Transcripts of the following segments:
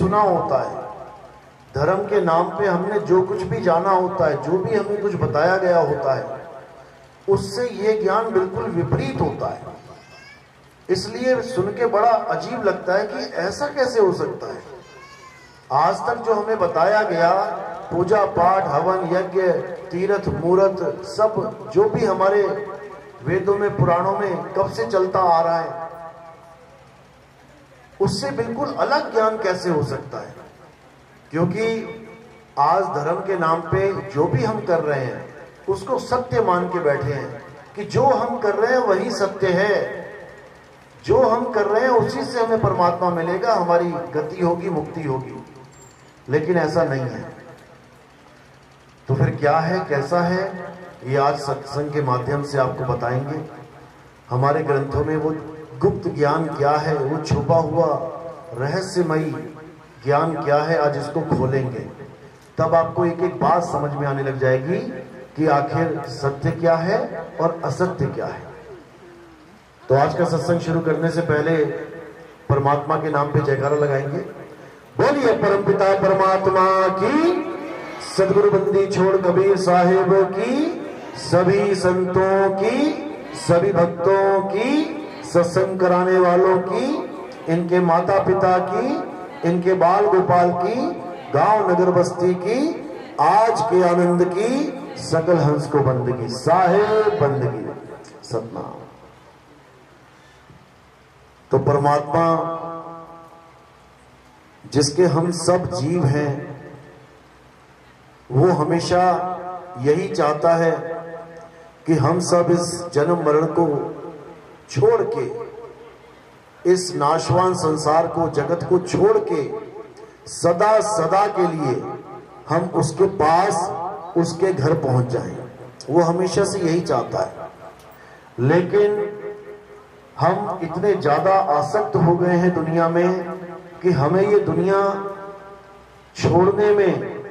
सुना होता है, धर्म के नाम पे हमने जो कुछ भी जाना होता है, जो भी हमें कुछ बताया गया होता है, उससे ये ज्ञान बिल्कुल विपरीत होता है। इसलिए सुन के बड़ा अजीब लगता है कि ऐसा कैसे हो सकता है। आज तक जो हमें बताया गया, पूजा पाठ, हवन यज्ञ, तीर्थ मूर्त, सब जो भी हमारे वेदों में पुराणों में कब से चलता आ रहा है, उससे बिल्कुल अलग ज्ञान कैसे हो सकता है। क्योंकि आज धर्म के नाम पे जो भी हम कर रहे हैं उसको सत्य मान के बैठे हैं कि जो हम कर रहे हैं वही सत्य है, जो हम कर रहे हैं उसी से हमें परमात्मा मिलेगा, हमारी गति होगी, मुक्ति होगी। लेकिन ऐसा नहीं है। तो फिर क्या है, कैसा है, ये आज सत्संग के माध्यम से आपको बताएंगे। हमारे ग्रंथों में वो गुप्त ज्ञान क्या है, वो छुपा हुआ रहस्यमयी ज्ञान क्या है, आज इसको खोलेंगे। तब आपको एक एक बात समझ में आने लग जाएगी कि आखिर सत्य क्या है और असत्य क्या है। तो आज का सत्संग शुरू करने से पहले परमात्मा के नाम पे जयकारा लगाएंगे। बोलिए परमपिता परमात्मा की, सदगुरु बंदी छोड़ कबीर साहिब की, सभी संतों की, सभी भक्तों की, सत्संग कराने वालों की, इनके माता पिता की, इनके बाल गोपाल की, गांव नगर बस्ती की, आज के आनंद की, सकल हंस को बंदगी, साहेब बंदगी, सतनाम। तो परमात्मा जिसके हम सब जीव हैं, वो हमेशा यही चाहता है कि हम सब इस जन्म मरण को छोड़ के, इस नाशवान संसार को, जगत को छोड़ के सदा सदा के लिए हम उसके पास, उसके घर पहुंच जाएं। वो हमेशा से यही चाहता है। लेकिन हम इतने ज्यादा आसक्त हो गए हैं दुनिया में कि हमें ये दुनिया छोड़ने में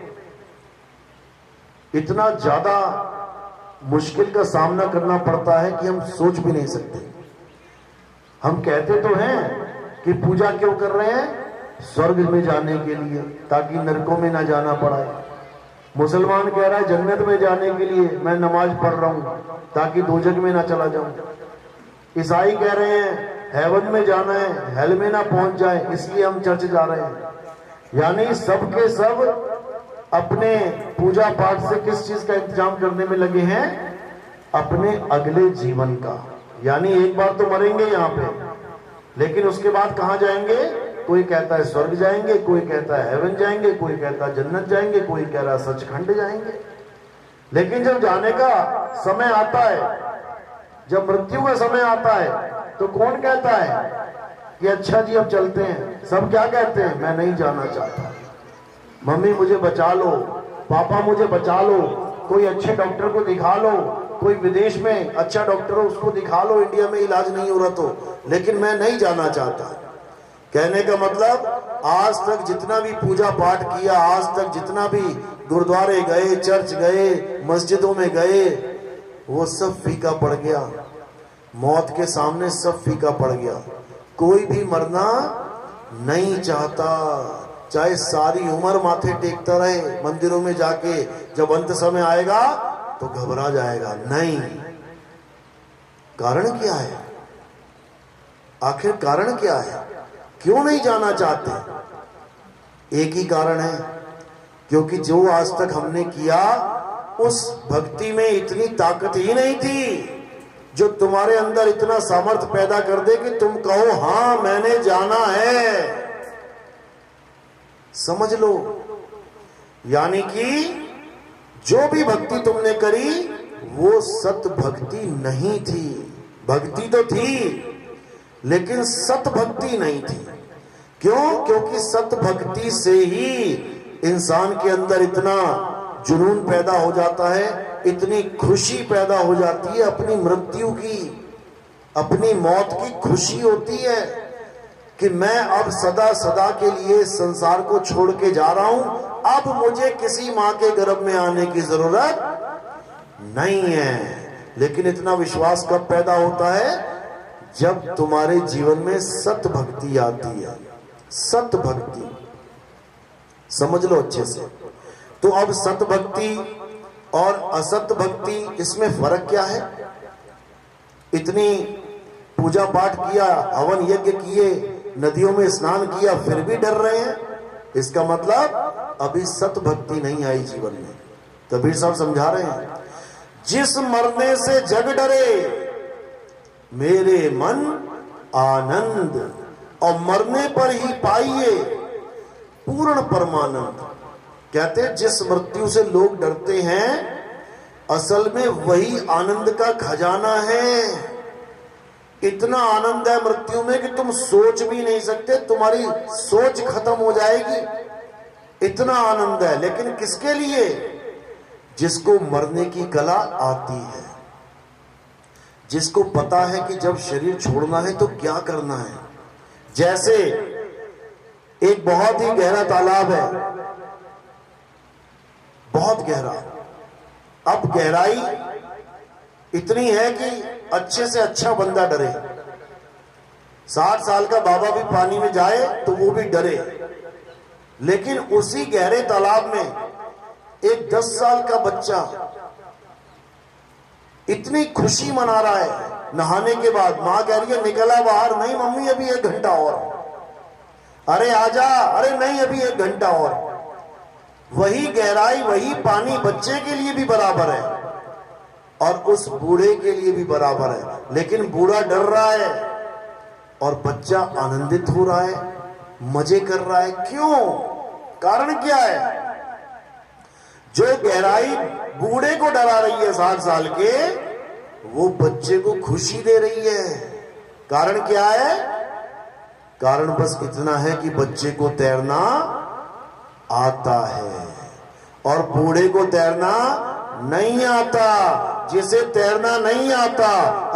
इतना ज्यादा मुश्किल का सामना करना पड़ता है कि हम सोच भी नहीं सकते। हम कहते तो हैं कि पूजा क्यों कर रहे हैं, स्वर्ग में जाने के लिए, ताकि नरकों में ना जाना पड़े। मुसलमान कह रहा है जन्नत में जाने के लिए मैं नमाज पढ़ रहा हूं ताकि दोजख में ना चला जाऊं। ईसाई कह रहे हैं हेवन में जाना है, हेल में ना पहुंच जाए, इसलिए हम चर्च जा रहे हैं। यानी सब के सब अपने पूजा पाठ से किस चीज का इंतजाम करने में लगे हैं, अपने अगले जीवन का। यानी एक बार तो मरेंगे यहाँ पे, लेकिन उसके बाद कहां जाएंगे। कोई कहता है स्वर्ग जाएंगे, कोई कहता है हेवन जाएंगे, कोई कहता है जन्नत जाएंगे, कोई कह रहा है सचखंड जाएंगे। लेकिन जब जाने का समय आता है, जब मृत्यु का समय आता है, तो कौन कहता है कि अच्छा जी अब चलते हैं। सब क्या कहते हैं, मैं नहीं जाना चाहता, मम्मी मुझे बचा लो, पापा मुझे बचा लो, कोई अच्छे डॉक्टर को दिखा लो, कोई विदेश में अच्छा डॉक्टर हो उसको दिखा लो, इंडिया में इलाज नहीं हो रहा तो, लेकिन मैं नहीं जाना चाहता। कहने का मतलब आज तक जितना भी पूजा पाठ किया, आज तक जितना भी गुरुद्वारे गए, चर्च गए, मस्जिदों में गए, वो सब फीका पड़ गया। मौत के सामने सब फीका पड़ गया। कोई भी मरना नहीं चाहता, चाहे सारी उम्र माथे टेकता रहे मंदिरों में जाके, जब अंत समय आएगा तो घबरा जाएगा। नहीं, कारण क्या है, आखिर कारण क्या है, क्यों नहीं जाना चाहते। एक ही कारण है, क्योंकि जो आज तक हमने किया उस भक्ति में इतनी ताकत ही नहीं थी जो तुम्हारे अंदर इतना सामर्थ्य पैदा कर दे कि तुम कहो हां मैंने जाना है। समझ लो, यानी कि जो भी भक्ति तुमने करी वो सत भक्ति नहीं थी। भक्ति तो थी लेकिन सत भक्ति नहीं थी। क्यों? क्योंकि सत भक्ति से ही इंसान के अंदर इतना जुनून पैदा हो जाता है, इतनी खुशी पैदा हो जाती है, अपनी मृत्यु की, अपनी मौत की खुशी होती है कि मैं अब सदा सदा के लिए संसार को छोड़ के जा रहा हूं, अब मुझे किसी मां के गर्भ में आने की जरूरत नहीं है। लेकिन इतना विश्वास कब पैदा होता है, जब तुम्हारे जीवन में सत भक्ति आती है। सत भक्ति, समझ लो अच्छे से। तो अब सत भक्ति और असत भक्ति, इसमें फर्क क्या है? इतनी पूजा पाठ किया, हवन यज्ञ किए, नदियों में स्नान किया, फिर भी डर रहे हैं, इसका मतलब अभी सत भक्ति नहीं आई जीवन में। कबीर साहब समझा रहे हैं, जिस मरने से जग डरे मेरे मन आनंद, और मरने पर ही पाइए पूर्ण परमानंद। कहते हैं जिस मृत्यु से लोग डरते हैं, असल में वही आनंद का खजाना है। इतना आनंद है मृत्यु में कि तुम सोच भी नहीं सकते, तुम्हारी सोच खत्म हो जाएगी, इतना आनंद है। लेकिन किसके लिए? जिसको मरने की कला आती है, जिसको पता है कि जब शरीर छोड़ना है तो क्या करना है। जैसे एक बहुत ही गहरा तालाब है, बहुत गहरा। अब गहराई इतनी है कि अच्छे से अच्छा बंदा डरे। 60 साल का बाबा भी पानी में जाए तो वो भी डरे। लेकिन उसी गहरे तालाब में एक 10 साल का बच्चा इतनी खुशी मना रहा है नहाने के बाद। मां कह रही है निकला बाहर, नहीं मम्मी अभी 1 घंटा और, अरे आजा, अरे नहीं अभी 1 घंटा और। वही गहराई, वही पानी बच्चे के लिए भी बराबर है और उस बूढ़े के लिए भी बराबर है। लेकिन बूढ़ा डर रहा है और बच्चा आनंदित हो रहा है, मजे कर रहा है। क्यों? कारण क्या है? जो गहराई बूढ़े को डरा रही है 60 साल के, वो बच्चे को खुशी दे रही है। कारण क्या है? कारण बस इतना है कि बच्चे को तैरना आता है और बूढ़े को तैरना नहीं आता। जिसे तैरना नहीं आता,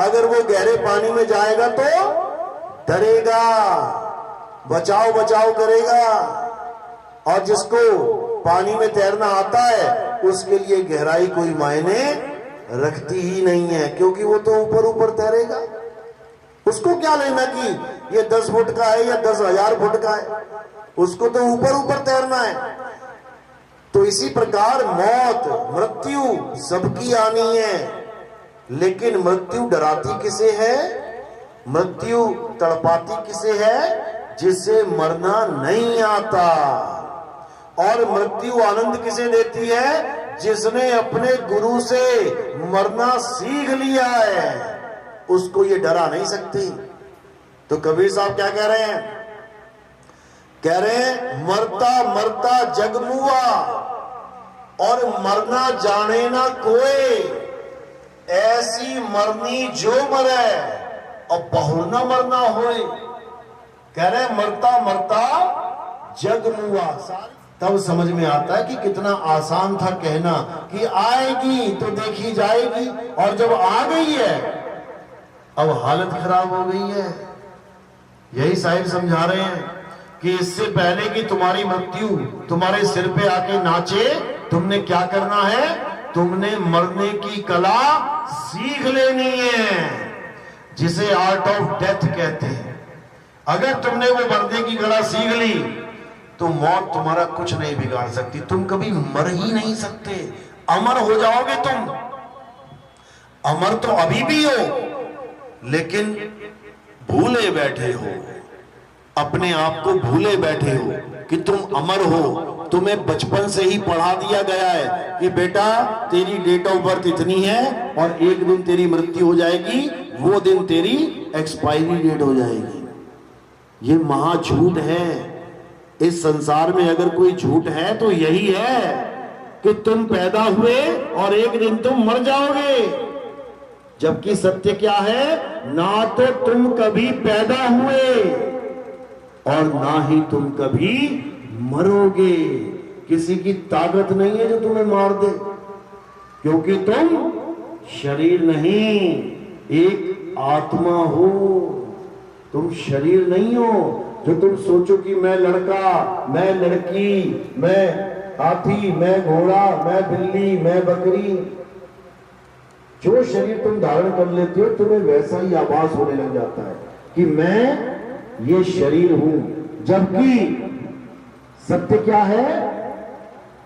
अगर वो गहरे पानी में जाएगा तो डरेगा, बचाव बचाव करेगा। और जिसको पानी में तैरना आता है, उसके लिए गहराई कोई मायने रखती ही नहीं है, क्योंकि वो तो ऊपर ऊपर तैरेगा। उसको क्या लेना कि ये 10 फुट का है या 10,000 फुट का है, उसको तो ऊपर ऊपर तैरना है। तो इसी प्रकार मौत, मृत्यु सबकी आनी है, लेकिन मृत्यु डराती किसे है? मृत्यु तड़पाती किसे है? जिसे मरना नहीं आता। और मृत्यु आनंद किसे देती है? जिसने अपने गुरु से मरना सीख लिया है, उसको ये डरा नहीं सकती। तो कबीर साहब क्या कह रहे हैं? कह रहे हैं मरता मरता जग मुआ, और मरना जाने ना कोई, ऐसी मरनी जो मरे और बहुर ना मरना होए। कह रहे मरता मरता जग मुआ। तब समझ में आता है कि कितना आसान था कहना कि आएगी तो देखी जाएगी, और जब आ गई है अब हालत खराब हो गई है। यही साहिब समझा रहे हैं कि इससे पहले कि तुम्हारी मृत्यु तुम्हारे सिर पे आके नाचे, तुमने क्या करना है? तुमने मरने की कला सीख लेनी है, जिसे आर्ट ऑफ डेथ कहते हैं। अगर तुमने वो मरने की कला सीख ली तो मौत तुम्हारा कुछ नहीं बिगाड़ सकती। तुम कभी मर ही नहीं सकते, अमर हो जाओगे तुम। अमर तो अभी भी हो, लेकिन भूले बैठे हो, अपने आप को भूले बैठे हो कि तुम अमर हो। तुम्हें बचपन से ही पढ़ा दिया गया है कि बेटा तेरी डेट ऑफ बर्थ इतनी है और एक दिन तेरी मृत्यु हो जाएगी, वो दिन तेरी एक्सपायरी डेट हो जाएगी। ये महा झूठ है। इस संसार में अगर कोई झूठ है तो यही है कि तुम पैदा हुए और एक दिन तुम मर जाओगे। जबकि सत्य क्या है? ना तो तुम कभी पैदा हुए और ना ही तुम कभी मरोगे। किसी की ताकत नहीं है जो तुम्हें मार दे, क्योंकि तुम शरीर नहीं, एक आत्मा हो। तुम शरीर नहीं हो जो तुम सोचो कि मैं लड़का, मैं लड़की, मैं हाथी, मैं घोड़ा, मैं बिल्ली, मैं बकरी। जो शरीर तुम धारण कर लेते हो, तुम्हें वैसा ही आभास होने लग जाता है कि मैं ये शरीर हूं। जबकि सत्य क्या है?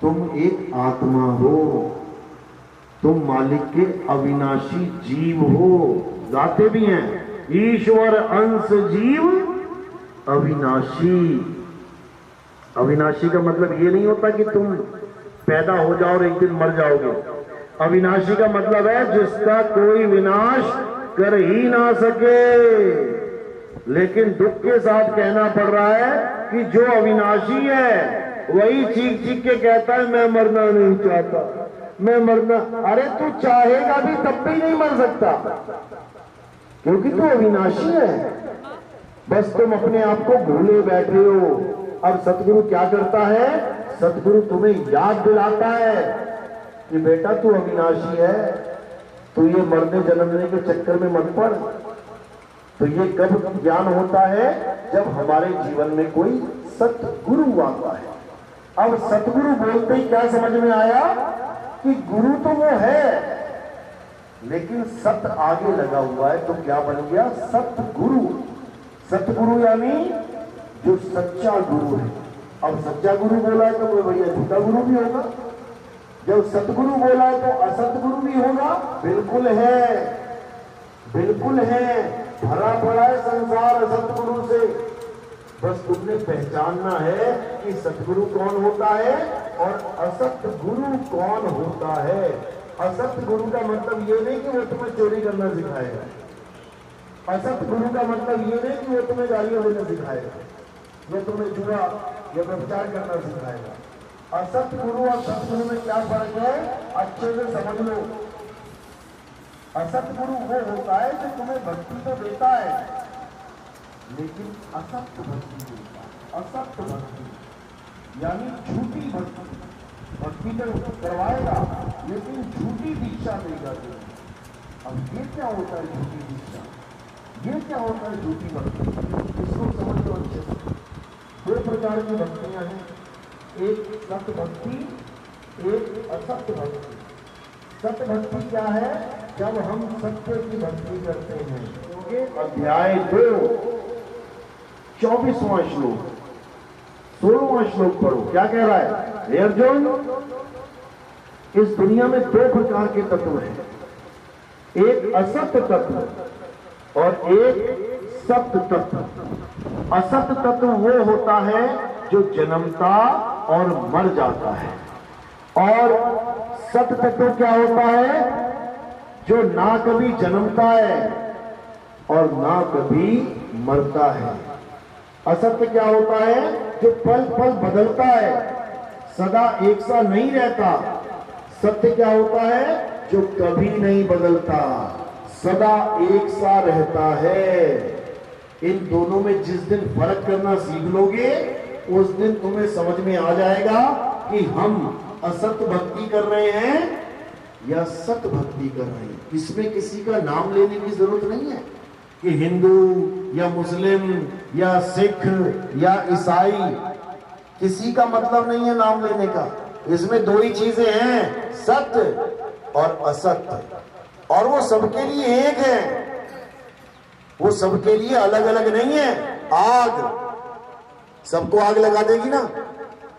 तुम एक आत्मा हो, तुम मालिक के अविनाशी जीव हो। गाते भी हैं, ईश्वर अंश जीव अविनाशी। अविनाशी का मतलब ये नहीं होता कि तुम पैदा हो जाओ और एक दिन मर जाओगे। अविनाशी का मतलब है जिसका कोई विनाश कर ही ना सके। लेकिन दुख के साथ कहना पड़ रहा है कि जो अविनाशी है वही चीख चीख के कहता है मैं मरना नहीं चाहता, मैं मरना। अरे तू चाहेगा भी तब भी नहीं मर सकता, क्योंकि तू अविनाशी है। बस तुम अपने आप को भूले बैठे हो। अब सतगुरु क्या करता है? सतगुरु तुम्हें याद दिलाता है कि बेटा तू अविनाशी है, तू ये मरने जन्मने के चक्कर में मत पड़। तो ये कब ज्ञान होता है? जब हमारे जीवन में कोई सतगुरु आता है। अब सतगुरु बोलते ही क्या समझ में आया कि गुरु तो वो है, लेकिन सत आगे लगा हुआ है, तो क्या बन गया? सतगुरु। सतगुरु यानी जो सच्चा गुरु है। अब सच्चा गुरु बोला है तो कोई बढ़िया झूठा गुरु भी होगा। जब सतगुरु बोला है तो असतगुरु भी होगा। बिल्कुल है, बिल्कुल है। भरा पड़ा है संसार सतगुरु से। बस तुमने पहचानना है कि सतगुरु कौन होता है और असत गुरु कौन होता है। असत गुरु का मतलब ये नहीं कि वो तुम्हें चोरी करना सिखाएगा। असत गुरु का मतलब ये नहीं कि वो तुम्हें गालियां देना सिखाएगा, वो तुम्हें जुआ या व्यभिचार करना सिखाएगा। असत गुरु और सतगुरु में क्या फर्क है? अच्छे से समझ लो। असत गुरु वो होता है जो तुम्हें भक्ति तो देता है, लेकिन असत्य भक्ति देता है। असत्य भक्ति यानी झूठी भक्ति। भक्ति तो करवाएगा लेकिन झूठी दीक्षा देगा। अब ये क्या होता है झूठी दीक्षा? ये क्या होता है झूठी भक्ति? इसको समझ लो अच्छे से। दो प्रकार की भक्तियां हैं, एक सत्य भक्ति, एक असत्य भक्ति। सत्य भक्ति क्या है? जब हम सत्य की भक्ति करते हैं। अध्याय 2 24वां श्लोक 16वां श्लोक पढ़ो, क्या कह रहा है? हे अर्जुन, इस दुनिया में दो प्रकार के तत्व हैं, एक असत्य तत्व और एक सत्य तत्व। असत्य तत्व वो होता है जो जन्मता और मर जाता है, और सत्य तत्व क्या होता है? जो ना कभी जन्मता है और ना कभी मरता है। असत्य क्या होता है? जो पल पल बदलता है, सदा एक सा नहीं रहता। सत्य क्या होता है? जो कभी नहीं बदलता, सदा एक सा रहता है। इन दोनों में जिस दिन फर्क करना सीख लोगे, उस दिन तुम्हें समझ में आ जाएगा कि हम असत्य भक्ति कर रहे हैं या सत्य भक्ति कर रहे हैं। इसमें किसी का नाम लेने की जरूरत नहीं है कि हिंदू या मुस्लिम या सिख या ईसाई, किसी का मतलब नहीं है नाम लेने का। इसमें दो ही चीजें हैं, सत्य और असत्य, और वो सबके लिए एक है, वो सबके लिए अलग अलग नहीं है। आग सबको आग लगा देगी ना,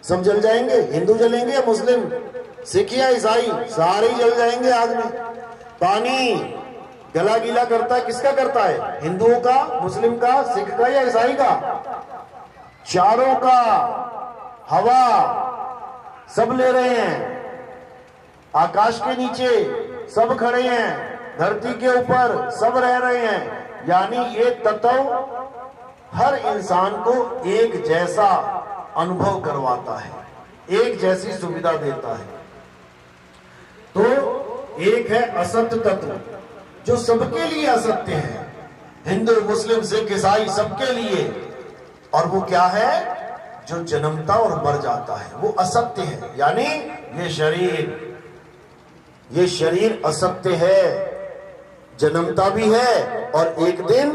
सब जल जाएंगे। हिंदू जलेंगे या मुस्लिम, सिख या ईसाई, सारे ही जल जाएंगे आग में। पानी गला गीला करता है, किसका करता है? हिंदुओं का, मुस्लिम का, सिख का या ईसाई का? चारों का। हवा सब ले रहे हैं, आकाश के नीचे सब खड़े हैं, धरती के ऊपर सब रह रहे हैं। यानी ये तत्व हर इंसान को एक जैसा अनुभव करवाता है, एक जैसी सुविधा देता है। तो एक है असत्य तत्व जो सबके लिए असत्य है, हिंदू मुस्लिम सिख ईसाई सबके लिए। और वो क्या है? जो जन्मता और मर जाता है, वो असत्य है। यानी ये शरीर असत्य है, जन्मता भी है और एक दिन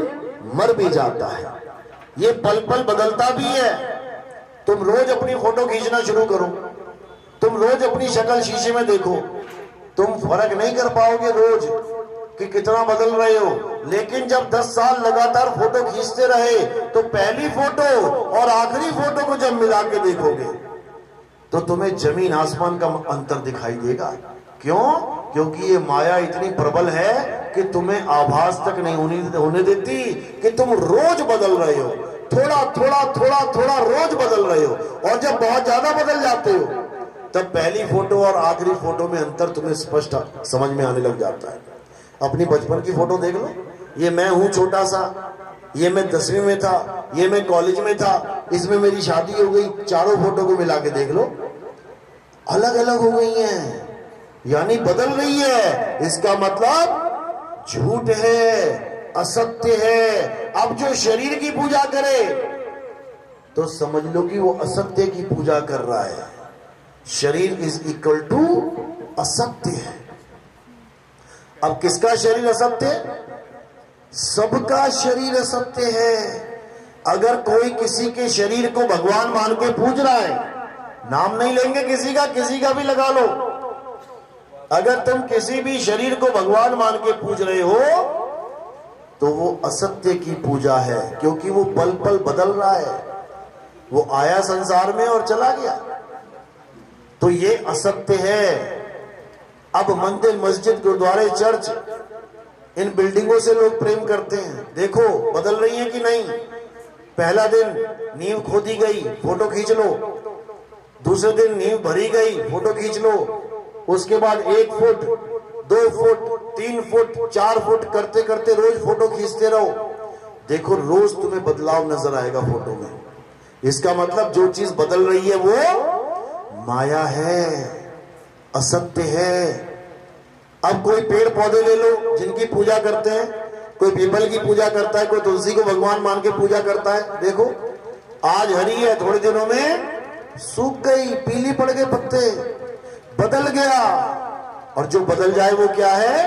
मर भी जाता है। ये पल पल बदलता भी है। तुम रोज अपनी फोटो खींचना शुरू करो, तुम रोज अपनी शक्ल शीशे में देखो, तुम फर्क नहीं कर पाओगे रोज कि कितना बदल रहे हो, लेकिन जब 10 साल लगातार फोटो खींचते रहे तो पहली फोटो और आखिरी फोटो को जब मिला के देखोगे तो तुम्हें जमीन आसमान का अंतर दिखाई देगा। क्यों? क्योंकि ये माया इतनी प्रबल है कि तुम्हें आभास तक नहीं होने देती कि तुम रोज बदल रहे हो, थोड़ा थोड़ा थोड़ा थोड़ा रोज बदल रहे हो। और जब बहुत ज्यादा बदल जाते हो तब पहली फोटो और आखिरी फोटो में अंतर तुम्हें स्पष्ट समझ में आने लग जाता है। अपनी बचपन की फोटो देख लो, ये मैं हूं छोटा सा, ये मैं 10वीं में था, ये मैं कॉलेज में था, इसमें मेरी शादी हो गई, चारों फोटो को मिला के देख लो, अलग अलग हो गई हैं, यानी बदल रही है। इसका मतलब झूठ है, असत्य है। अब जो शरीर की पूजा करे तो समझ लो कि वो असत्य की पूजा कर रहा है। शरीर इज इक्वल टू असत्य है। अब किसका शरीर असत्य? सबका शरीर असत्य है। अगर कोई किसी के शरीर को भगवान मान के पूज रहा है, नाम नहीं लेंगे किसी का भी लगा लो, अगर तुम किसी भी शरीर को भगवान मान के पूज रहे हो तो वो असत्य की पूजा है, क्योंकि वो पल पल बदल रहा है। वो आया संसार में और चला गया, तो ये असत्य है। अब मंदिर, मस्जिद, गुरुद्वारे, चर्च, इन बिल्डिंगों से लोग प्रेम करते हैं। देखो बदल रही है कि नहीं। पहला दिन नींव खोदी गई, फोटो खींच लो। दूसरे दिन नींव भरी गई, फोटो खींच लो। उसके बाद 1 फुट, 2 फुट, 3 फुट, 4 फुट करते करते रोज फोटो खींचते रहो। देखो रोज तुम्हें बदलाव नजर आएगा फोटो में। इसका मतलब जो चीज बदल रही है वो माया है, असत्य है। अब कोई पेड़ पौधे ले लो जिनकी पूजा करते हैं, कोई पीपल की पूजा करता है, कोई तुलसी को भगवान मान के पूजा करता है। देखो आज हरी है, थोड़े दिनों में सूख गई, पीली पड़ गए पत्ते, बदल गया। और जो बदल जाए वो क्या है?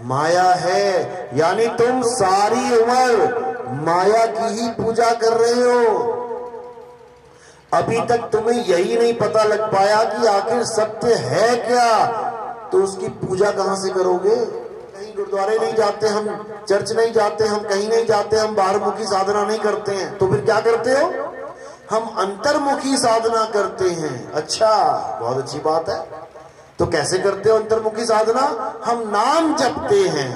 माया है। यानी तुम सारी उम्र माया की ही पूजा कर रहे हो। अभी तक तुम्हें यही नहीं पता लग पाया कि आखिर सत्य है क्या, तो उसकी पूजा कहां से करोगे? कहीं गुरुद्वारे नहीं जाते हम, चर्च नहीं जाते हम, कहीं नहीं जाते हम, बाहरमुखी साधना नहीं करते हैं, तो फिर क्या करते हो? हम अंतर्मुखी साधना करते हैं। अच्छा, बहुत अच्छी बात है। तो कैसे करते हो अंतर्मुखी साधना? हम नाम जपते हैं।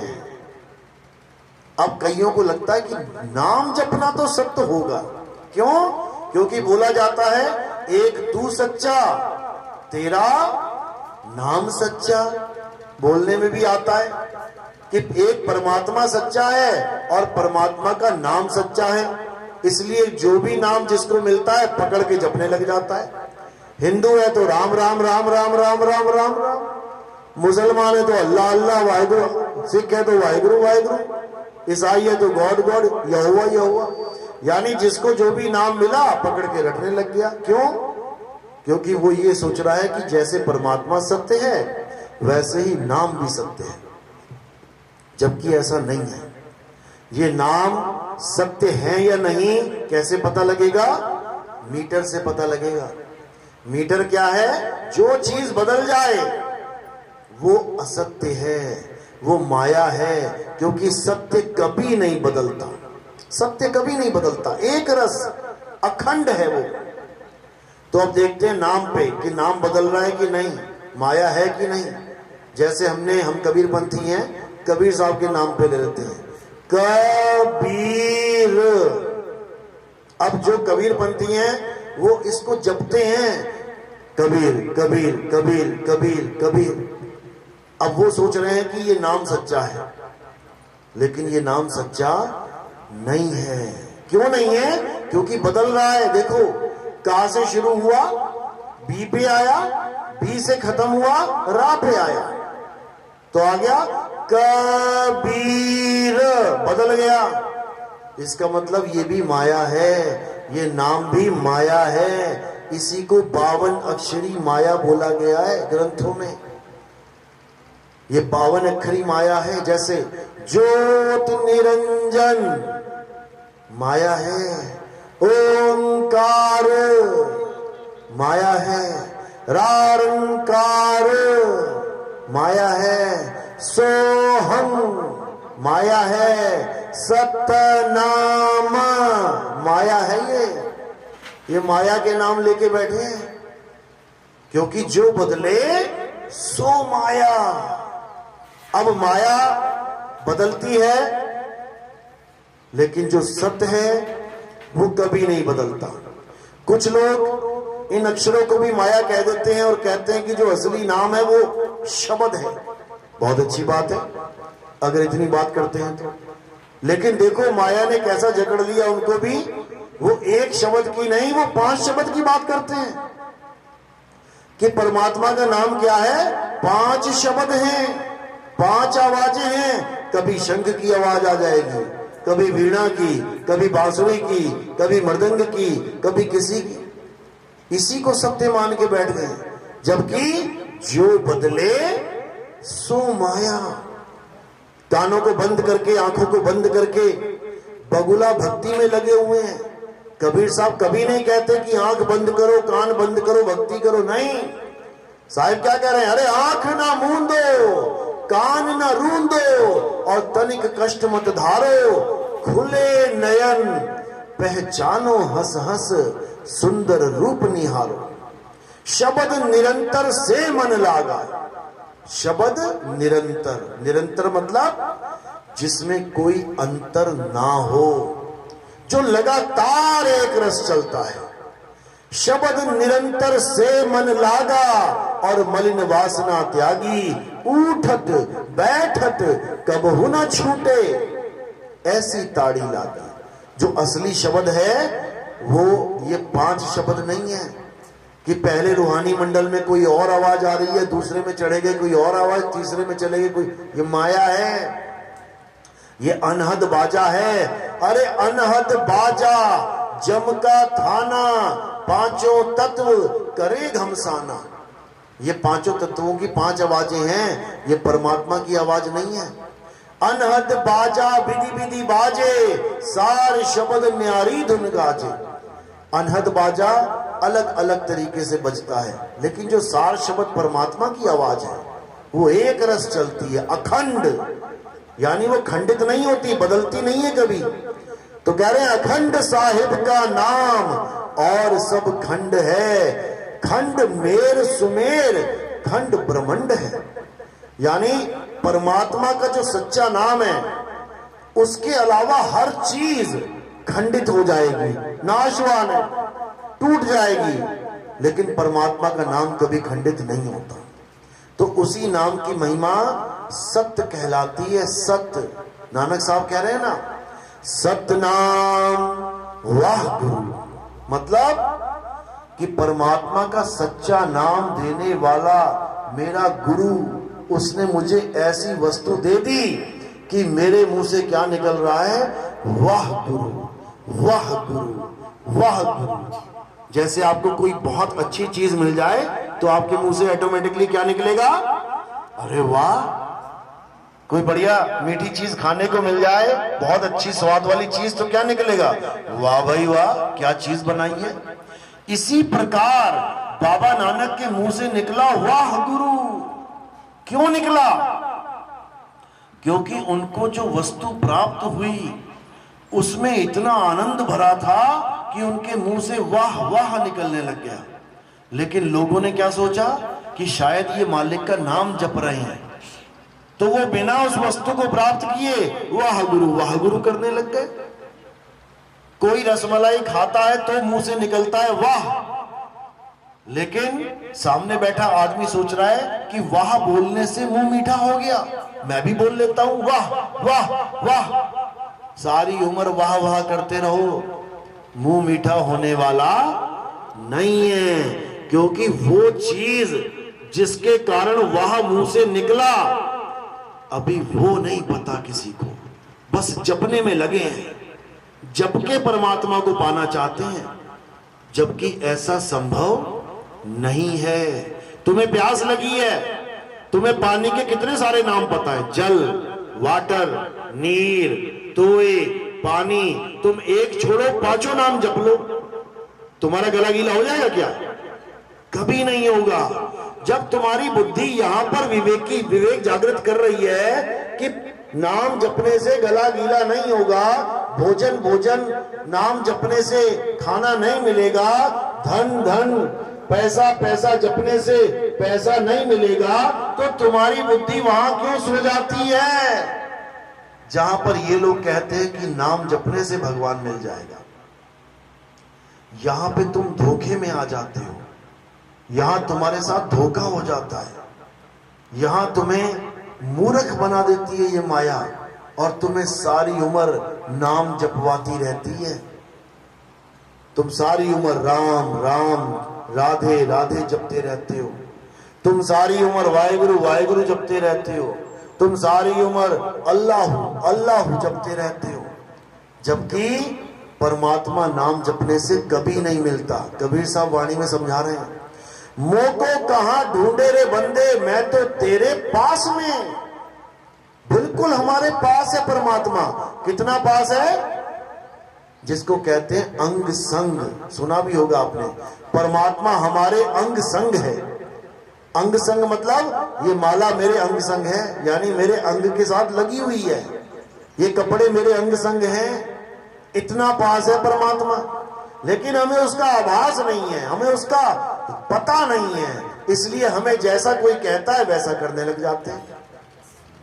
अब कईयों को लगता है कि नाम जपना तो सत्य होगा। क्यों? क्योंकि बोला जाता है एक तू सच्चा, तेरा नाम सच्चा। बोलने में भी आता है कि एक परमात्मा सच्चा है और परमात्मा का नाम सच्चा है, इसलिए जो भी नाम जिसको मिलता है पकड़ के जपने लग जाता है। हिंदू है तो राम राम राम राम राम राम राम राम, मुसलमान है तो अल्लाह अल्लाह वाहिगुरु, सिख है तो वाहिगुरु वाहिगुरु, ईसाई है तो गॉड गॉड, यहोवा यहोवा। यानी जिसको जो भी नाम मिला पकड़ के रखने लग गया। क्यों? क्योंकि वो ये सोच रहा है कि जैसे परमात्मा सत्य है वैसे ही नाम भी सत्य है, जबकि ऐसा नहीं है। ये नाम सत्य है या नहीं कैसे पता लगेगा? मीटर से पता लगेगा। मीटर क्या है? जो चीज बदल जाए वो असत्य है, वो माया है, क्योंकि सत्य कभी नहीं बदलता। सत्य कभी नहीं बदलता, एक रस अखंड है वो। तो अब देखते हैं नाम पे कि नाम बदल रहा है कि नहीं, माया है कि नहीं। जैसे हम कबीरपंथी हैं, कबीर साहब के नाम पे ले लेते हैं कबीर। अब जो कबीरपंथी हैं वो इसको जपते हैं, कबीर कबीर कबीर कबीर कबीर। अब वो सोच रहे हैं कि ये नाम सच्चा है, लेकिन ये नाम सच्चा नहीं है। क्यों नहीं है? क्योंकि बदल रहा है। देखो कहां से शुरू हुआ? बी पे आया, बी से खत्म हुआ, रा पे आया, तो आ गया कबीर, बदल गया। इसका मतलब ये भी माया है, ये नाम भी माया है। इसी को 52 अक्षरी माया बोला गया है ग्रंथों में। ये 52 अक्षरी माया है। जैसे ज्योत निरंजन माया है, ओंकार माया है, रारंकार माया है, सोहम माया है, सतनाम माया है। ये माया के नाम लेके बैठे हैं, क्योंकि जो बदले सो माया। अब माया बदलती है, लेकिन जो सत्य है वो कभी नहीं बदलता। कुछ लोग इन अक्षरों को भी माया कह देते हैं और कहते हैं कि जो असली नाम है वो शब्द है। बहुत अच्छी बात है अगर इतनी बात करते हैं तो, लेकिन देखो माया ने कैसा जकड़ लिया उनको भी। वो एक शब्द की नहीं, वो 5 शब्द की बात करते हैं कि परमात्मा का नाम क्या है। 5 शब्द हैं, 5 आवाजें हैं। कभी शंख की आवाज आ जाएगी, कभी वीणा की, कभी बांसुरी की, कभी मृदंग की, कभी किसी की। इसी को सत्य मान के बैठ गए, जबकि जो बदले सो माया। कानों को बंद करके, आंखों को बंद करके बगुला भक्ति में लगे हुए हैं। कबीर साहब कभी नहीं कहते कि आंख बंद करो, कान बंद करो, भक्ति करो। नहीं, साहिब क्या कह रहे हैं? अरे आंख ना मूंदो, कान ना रूंदो और तनिक कष्ट मत धारो। खुले नयन पहचानो हंस हंस सुंदर रूप निहारो। शब्द निरंतर से मन लागा। शब्द निरंतर, निरंतर मतलब जिसमें कोई अंतर ना हो, जो लगातार एक रस चलता है। शब्द निरंतर से मन लागा और मलिन वासना त्यागी। उठत बैठत कबहु न छूटे, ऐसी ताड़ी लागी। जो असली शब्द है वो ये 5 शब्द नहीं है कि पहले रूहानी मंडल में कोई और आवाज आ रही है, दूसरे में चढ़ेगी कोई और आवाज, तीसरे में चलेगी कोई। ये माया है, ये अनहद बाजा है। अरे अनहद बाजा जम का थाना, 5 तत्व करे घमसाना। ये 5 तत्वों की 5 आवाजें हैं, ये परमात्मा की आवाज नहीं है। अनहद बाजा विधि विधि बाजे, सार शब्द न्यारी धुन गाजे। अनहद बाजा अलग अलग तरीके से बजता है, लेकिन जो सार शब्द परमात्मा की आवाज है वो एक रस चलती है, अखंड। यानी वो खंडित नहीं होती, बदलती नहीं है कभी। तो कह रहे हैं अखंड साहिब का नाम और सब खंड है। खंड मेर सुमेर, खंड ब्रह्मांड है। यानी परमात्मा का जो सच्चा नाम है उसके अलावा हर चीज खंडित हो जाएगी, नाशवान है, टूट जाएगी, लेकिन परमात्मा का नाम कभी खंडित नहीं होता। तो उसी नाम की महिमा सत्य कहलाती है। सत्य, नानक साहब कह रहे हैं ना, सतनाम वाह गुरु। मतलब कि परमात्मा का सच्चा नाम देने वाला मेरा गुरु, उसने मुझे ऐसी वस्तु दे दी कि मेरे मुंह से क्या निकल रहा है? वाह गुरु, वाह गुरु, वाह गुरु। जैसे आपको कोई बहुत अच्छी चीज मिल जाए तो आपके मुंह से ऑटोमेटिकली क्या निकलेगा? अरे वाह। कोई बढ़िया मीठी चीज खाने को मिल जाए, बहुत अच्छी स्वाद वाली चीज, तो क्या निकलेगा? वाह भाई वाह, क्या चीज बनाई है। इसी प्रकार बाबा नानक के मुंह से निकला वाह गुरु। क्यों निकला? क्योंकि उनको जो वस्तु प्राप्त हुई उसमें इतना आनंद भरा था कि उनके मुंह से वाह वाह निकलने लग गया। लेकिन लोगों ने क्या सोचा कि शायद ये मालिक का नाम जप रहे हैं, तो वो बिना उस वस्तु को प्राप्त किए वाह गुरु करने लग गए। कोई रसमलाई खाता है तो मुंह से निकलता है वाह, लेकिन सामने बैठा आदमी सोच रहा है कि वाह बोलने से मुंह मीठा हो गया, मैं भी बोल लेता हूं वाह वाह वाह। सारी उम्र वाह वाह करते रहो, मुंह मीठा होने वाला नहीं है। क्योंकि वो चीज जिसके कारण वाह मुंह से निकला अभी वो नहीं पता किसी को, बस जपने में लगे हैं, जप के परमात्मा को पाना चाहते हैं, जबकि ऐसा संभव नहीं है। तुम्हें प्यास लगी है, तुम्हें पानी के कितने सारे नाम पता है? जल, वाटर, नीर, तोए, पानी। तुम एक छोड़ो, 5 नाम जप लो, तुम्हारा गला गीला हो जाएगा क्या? कभी नहीं होगा। जब तुम्हारी बुद्धि यहां पर विवेक जागृत कर रही है कि नाम जपने से गला गीला नहीं होगा, भोजन नाम जपने से खाना नहीं मिलेगा, धन पैसा जपने से पैसा नहीं मिलेगा, तो तुम्हारी बुद्धि वहां क्यों सो जाती है जहां पर ये लोग कहते हैं कि नाम जपने से भगवान मिल जाएगा। यहां पे तुम धोखे में आ जाते हो, यहां तुम्हारे साथ धोखा हो जाता है, यहां तुम्हें मूर्ख बना देती है ये माया, और तुम्हें सारी उम्र नाम जपवाती रहती है। तुम सारी उम्र राम राम राधे राधे जपते रहते हो, तुम सारी उम्र वाहेगुरु वाहेगुरु जपते रहते हो, तुम सारी उम्र अल्लाह अल्लाह जपते रहते हो, जबकि परमात्मा नाम जपने से कभी नहीं मिलता। कबीर साहब वाणी में समझा रहे हैं, मोको कहां ढूंढे रे बंदे, मैं तो तेरे पास में। बिल्कुल हमारे पास है परमात्मा। कितना पास है? जिसको कहते हैं अंग संग, सुना भी होगा आपने। परमात्मा हमारे अंग संग है। अंग संग मतलब ये माला मेरे अंग संग है, यानी मेरे अंग के साथ लगी हुई है, ये कपड़े मेरे अंग संग हैं। इतना पास है परमात्मा, लेकिन हमें उसका आभास नहीं है, हमें उसका पता नहीं है, इसलिए हमें जैसा कोई कहता है वैसा करने लग जाते हैं।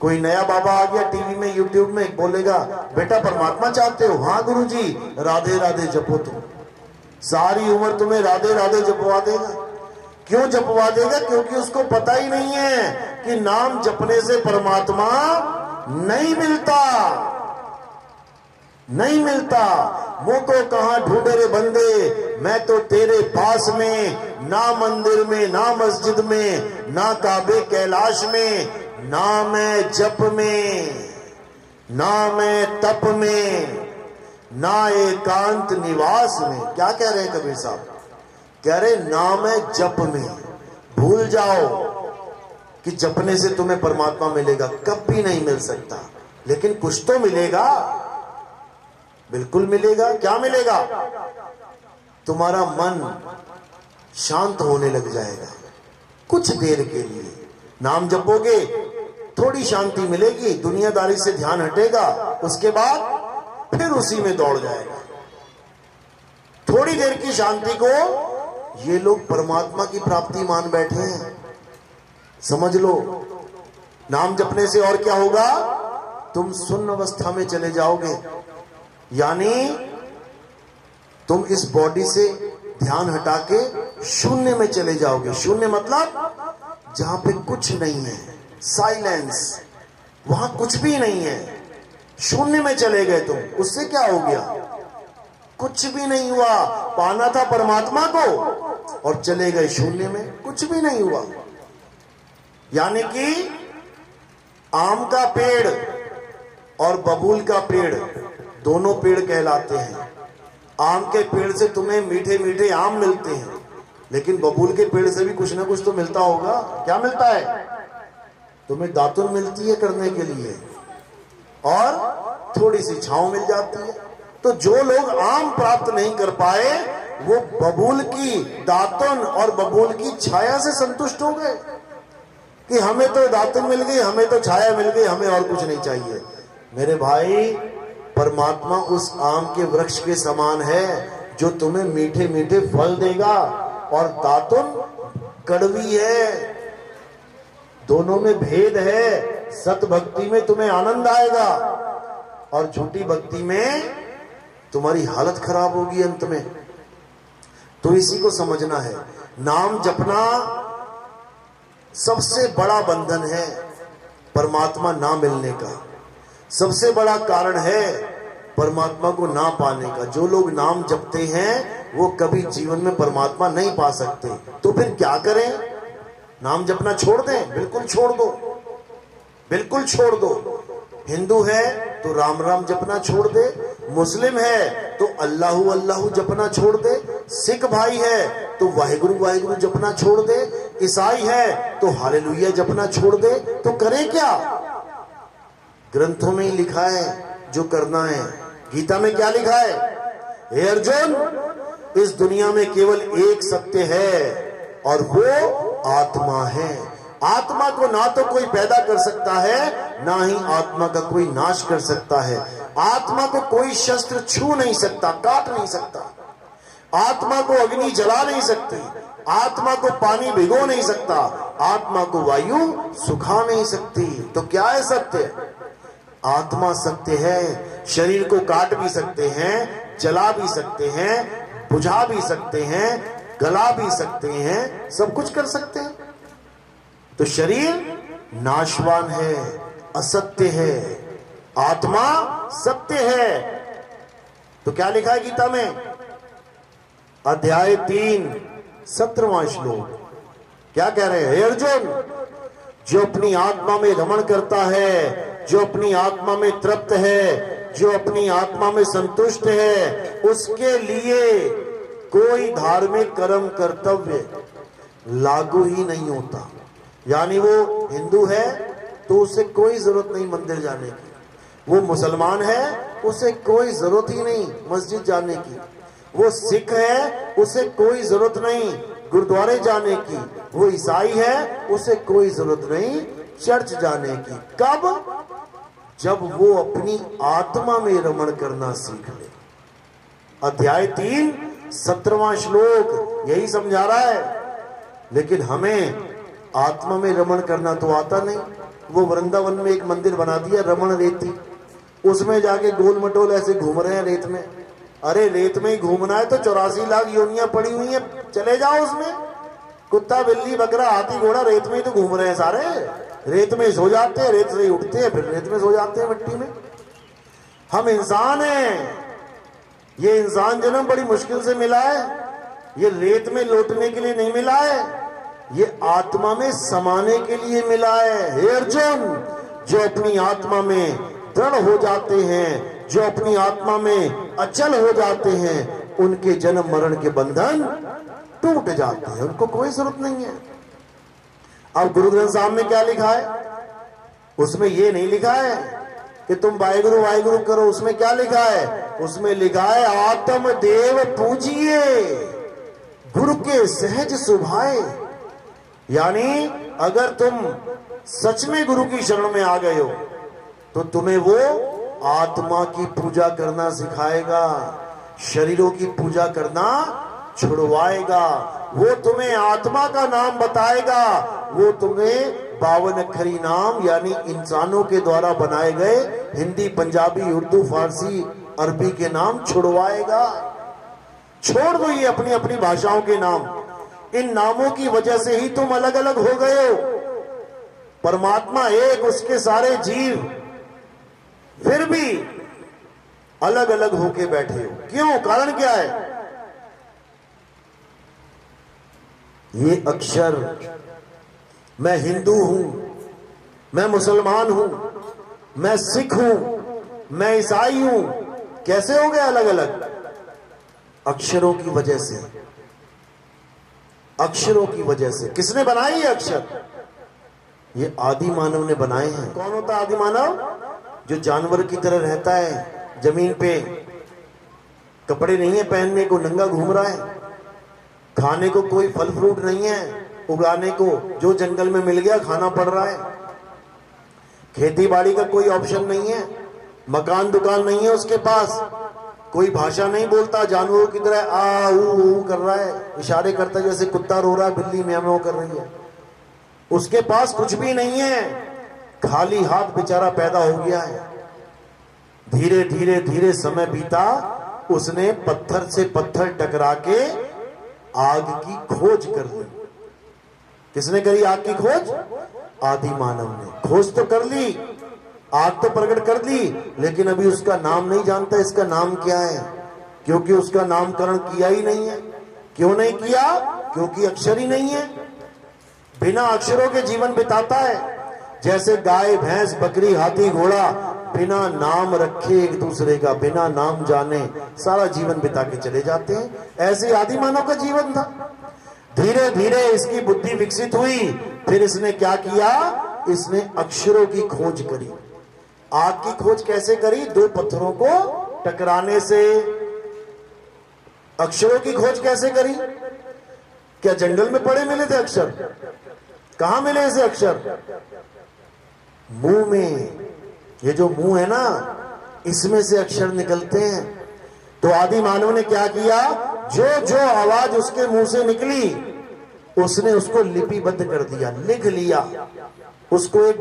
कोई नया बाबा आ गया टीवी में यूट्यूब में, बोलेगा बेटा परमात्मा चाहते हो? हाँ गुरुजी, राधे राधे जपो। तुम सारी उम्र तुम्हें राधे राधे जपवा देगा। क्यों जपवा देगा? क्योंकि उसको पता ही नहीं है कि नाम जपने से परमात्मा नहीं मिलता, नहीं मिलता। मुझको कहां ढूंढे रे बंदे, मैं तो तेरे पास में। ना मंदिर में, ना मस्जिद में, ना काबे कैलाश में, ना मैं जप में, ना मैं तप में, ना एकांत निवास में। क्या कह रहे हैं कबीर साहब? कह रहे ना मैं जप में। भूल जाओ कि जपने से तुम्हें परमात्मा मिलेगा, कभी नहीं मिल सकता, लेकिन कुछ तो मिलेगा, बिल्कुल मिलेगा। क्या मिलेगा? तुम्हारा मन शांत होने लग जाएगा कुछ देर के लिए। नाम जपोगे, थोड़ी शांति मिलेगी, दुनियादारी से ध्यान हटेगा, उसके बाद फिर उसी में दौड़ जाएगा। थोड़ी देर की शांति को ये लोग परमात्मा की प्राप्ति मान बैठे हैं। समझ लो, नाम जपने से और क्या होगा? तुम शून्य अवस्था में चले जाओगे, यानी तुम इस बॉडी से ध्यान हटा के शून्य में चले जाओगे। शून्य मतलब जहां पे कुछ नहीं है, साइलेंस, वहां कुछ भी नहीं है, शून्य में चले गए तुम। उससे क्या हो गया? कुछ भी नहीं हुआ। पाना था परमात्मा को और चले गए शून्य में, कुछ भी नहीं हुआ। यानी कि आम का पेड़ और बबूल का पेड़ दोनों पेड़ कहलाते हैं। आम के पेड़ से तुम्हें मीठे मीठे आम मिलते हैं, लेकिन बबूल के पेड़ से भी कुछ ना कुछ तो मिलता होगा। क्या मिलता है? तुम्हें दातुन मिलती है करने के लिए, और थोड़ी सी छांव मिल जाती है। तो जो लोग आम प्राप्त नहीं कर पाए, वो बबूल की दातुन और बबूल की छाया से संतुष्ट हो गए कि हमें तो दातुन मिल गई, हमें तो छाया मिल गई, हमें और कुछ नहीं चाहिए। मेरे भाई, परमात्मा उस आम के वृक्ष के समान है जो तुम्हें मीठे मीठे फल देगा, और दातुन कड़वी है। दोनों में भेद है। सत भक्ति में तुम्हें आनंद आएगा, और झूठी भक्ति में तुम्हारी हालत खराब होगी अंत में। तो इसी को समझना है। नाम जपना सबसे बड़ा बंधन है परमात्मा ना मिलने का, सबसे बड़ा कारण है परमात्मा को ना पाने का। जो लोग नाम जपते हैं वो कभी जीवन में परमात्मा नहीं पा सकते। तो फिर क्या करें? नाम जपना छोड़ दें? बिल्कुल छोड़ दो, बिल्कुल छोड़ दो। हिंदू है तो राम राम जपना छोड़ दे, मुस्लिम है तो अल्लाहु अल्लाहु जपना छोड़ दे, सिख भाई है तो वाहिगुरु वाहिगुरु जपना छोड़ दे, ईसाई है तो हालेलुया जपना छोड़ दे। तो करें क्या? ग्रंथों में ही लिखा है जो करना है। गीता में क्या लिखा है? हे अर्जुन, इस दुनिया में केवल एक सत्य है, और वो आत्मा है। आत्मा को ना तो कोई पैदा कर सकता है, ना ही आत्मा का कोई नाश कर सकता है। आत्मा को कोई शस्त्र छू नहीं सकता, काट नहीं सकता। आत्मा को अग्नि जला नहीं सकती, आत्मा को पानी भिगो नहीं सकता, आत्मा को वायु सुखा नहीं सकती। तो क्या है सत्य? आत्मा सत्य है। शरीर को काट भी सकते हैं, जला भी सकते हैं, बुझा भी सकते हैं, गला भी सकते हैं, सब कुछ कर सकते हैं। तो शरीर नाशवान है, असत्य है, आत्मा सत्य है। तो क्या लिखा है गीता में? अध्याय 3 17वां श्लोक क्या कह रहे हैं? हे अर्जुन, जो अपनी आत्मा में रमण करता है, जो अपनी आत्मा में तृप्त है, जो अपनी आत्मा में संतुष्ट है, उसके लिए कोई धार्मिक कर्म कर्तव्य लागू ही नहीं होता। यानी वो हिंदू है तो उसे कोई जरूरत नहीं मंदिर जाने की, वो मुसलमान है उसे कोई जरूरत ही नहीं मस्जिद जाने की, वो सिख है उसे कोई जरूरत नहीं गुरुद्वारे जाने की, वो ईसाई है उसे कोई जरूरत नहीं चर्च जाने की। कब? जब वो अपनी आत्मा में रमण करना सीख ले। अध्याय 3 17वां श्लोक यही समझा रहा है। लेकिन हमें आत्मा में रमण करना तो आता नहीं। वो वृंदावन में एक मंदिर बना दिया रमण रेती, उसमें जाके गोल मटोल ऐसे घूम रहे हैं रेत में। अरे रेत में ही घूमना है तो 84 लाख योनियां पड़ी हुई हैं, चले जाओ उसमें। कुत्ता बिल्ली बकरा हाथी घोड़ा रेत में ही तो घूम रहे हैं सारे। रेत में सो जाते हैं, रेत से ही उठते हैं, फिर रेत में सो जाते हैं मिट्टी में। हम इंसान हैं। ये इंसान जन्म बड़ी मुश्किल से मिला है। ये रेत में लौटने के लिए नहीं मिला है, ये आत्मा में समाने के लिए मिला है। हे अर्जुन, जो अपनी आत्मा में दृढ़ हो जाते हैं, जो अपनी आत्मा में अचल हो जाते हैं, उनके जन्म मरण के बंधन टूट जाते हैं, उनको कोई जरूरत नहीं है। अब गुरु ग्रंथ साहब में क्या लिखा है? उसमें ये नहीं लिखा है कि तुम वाहिगुरु वाहिगुरु करो। उसमें क्या लिखा है? उसमें लिखा है आत्म देव पूजिए, गुरु के सहज सुभाए। यानी अगर तुम सच में गुरु की शरण में आ गए हो तो तुम्हें वो आत्मा की पूजा करना सिखाएगा, शरीरों की पूजा करना छुड़वाएगा। वो तुम्हें आत्मा का नाम बताएगा, वो तुम्हें 52 अक्षरी नाम यानी इंसानों के द्वारा बनाए गए हिंदी पंजाबी उर्दू फारसी अरबी के नाम छुड़वाएगा। छोड़ दो ये अपनी अपनी भाषाओं के नाम। इन नामों की वजह से ही तुम अलग अलग हो गए हो। परमात्मा एक, उसके सारे जीव, फिर भी अलग अलग होके बैठे हो। क्यों? कारण क्या है? ये अक्षर, मैं हिंदू हूं, मैं मुसलमान हूं, मैं सिख हूं, मैं ईसाई हूं, कैसे हो गए अलग अलग? अक्षरों की वजह से। अक्षरों की वजह से। किसने बनाए ये अक्षर? ये आदि मानव ने बनाए हैं। कौन होता है आदि मानव? जो जानवर की तरह रहता है जमीन पे, कपड़े नहीं है पहनने को, नंगा घूम रहा है, खाने को कोई फल फ्रूट नहीं है उगाने को, जो जंगल में मिल गया खाना पड़ रहा है, खेती बाड़ी का कोई ऑप्शन नहीं है, मकान दुकान नहीं है उसके पास, कोई भाषा नहीं बोलता, जानवरों की तरह आ ऊ कर रहा है, इशारे करता है जैसे कुत्ता रो रहा है, बिल्ली म्याऊ म्याऊ कर रही है। उसके पास कुछ भी नहीं है, खाली हाथ बेचारा पैदा हो गया है। धीरे धीरे धीरे समय बीता, उसने पत्थर से पत्थर टकरा के आग की खोज कर ली। किसने करी आग की खोज? आदि मानव ने। खोज तो कर ली, आग तो प्रकट कर दी, लेकिन अभी उसका नाम नहीं जानता इसका नाम क्या है, क्योंकि उसका नामकरण किया ही नहीं है। क्यों नहीं किया? क्योंकि अक्षर ही नहीं है। बिना अक्षरों के जीवन बिताता है। जैसे गाय भैंस बकरी हाथी घोड़ा बिना नाम रखे एक दूसरे का, बिना नाम जाने सारा जीवन बिता के चले जाते हैं। ऐसे आदि मानव का जीवन था। धीरे धीरे इसकी बुद्धि विकसित हुई, फिर इसने क्या किया? इसने अक्षरों की खोज करी। आग की खोज कैसे करी? दो पत्थरों को टकराने से। अक्षरों की खोज कैसे करी? क्या जंगल में पड़े मिले थे अक्षर? कहां मिले ऐसे अक्षर? मुंह में। ये जो मुंह है ना, इसमें से अक्षर निकलते हैं। तो आदि मानव ने क्या किया? जो जो आवाज उसके मुंह से निकली उसने उसको लिपिबद्ध कर दिया, लिख लिया, उसको एक